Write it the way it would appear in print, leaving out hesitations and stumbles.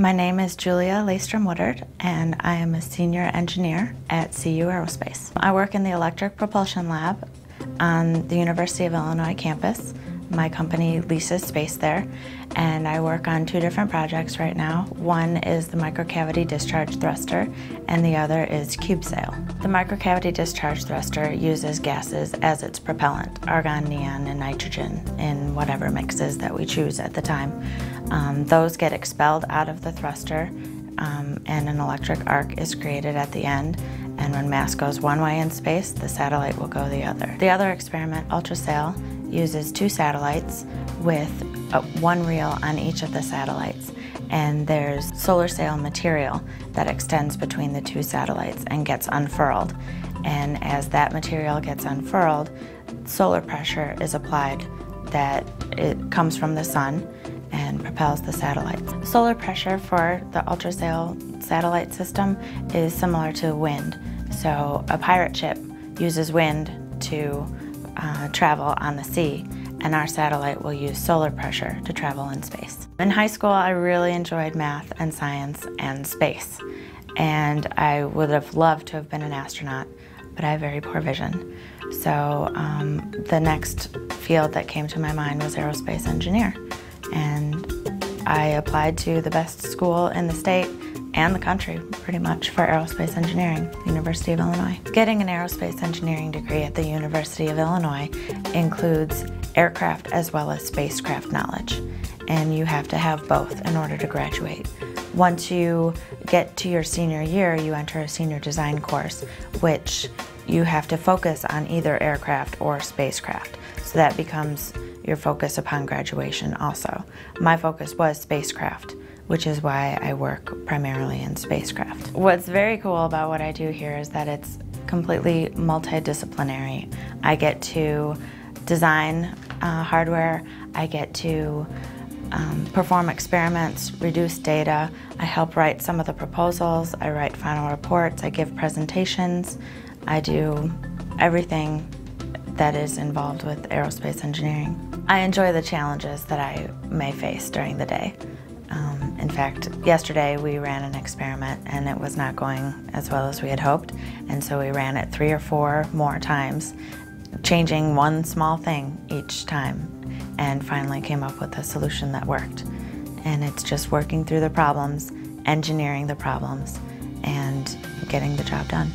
My name is Julia Laystrom-Woodard, and I am a senior engineer at CU Aerospace. I work in the electric propulsion lab on the University of Illinois campus. My company leases space there, and I work on two different projects right now. One is the microcavity discharge thruster, and the other is CubeSail. The microcavity discharge thruster uses gases as its propellant, argon, neon, and nitrogen in whatever mixes that we choose at the time. Those get expelled out of the thruster, and an electric arc is created at the end. And when mass goes one way in space, the satellite will go the other. The other experiment, UltraSail, uses two satellites with one reel on each of the satellites. And there's solar sail material that extends between the two satellites and gets unfurled. And as that material gets unfurled, solar pressure is applied that it comes from the sun and propels the satellites. Solar pressure for the UltraSail satellite system is similar to wind. So a pirate ship uses wind to travel on the sea, and our satellite will use solar pressure to travel in space. In high school, I really enjoyed math and science and space, and I would have loved to have been an astronaut, but I have very poor vision. So the next field that came to my mind was aerospace engineer, and I applied to the best school in the state and the country, pretty much, for aerospace engineering, the University of Illinois. Getting an aerospace engineering degree at the University of Illinois includes aircraft as well as spacecraft knowledge, and you have to have both in order to graduate. Once you get to your senior year, you enter a senior design course, which you have to focus on either aircraft or spacecraft. So that becomes your focus upon graduation also. My focus was spacecraft, which is why I work primarily in spacecraft. What's very cool about what I do here is that it's completely multidisciplinary. I get to design hardware, I get to perform experiments, reduce data, I help write some of the proposals, I write final reports, I give presentations, I do everything that is involved with aerospace engineering. I enjoy the challenges that I may face during the day. In fact, yesterday we ran an experiment and it was not going as well as we had hoped, and so we ran it 3 or 4 more times, changing one small thing each time, and finally came up with a solution that worked. And it's just working through the problems, engineering the problems, and getting the job done.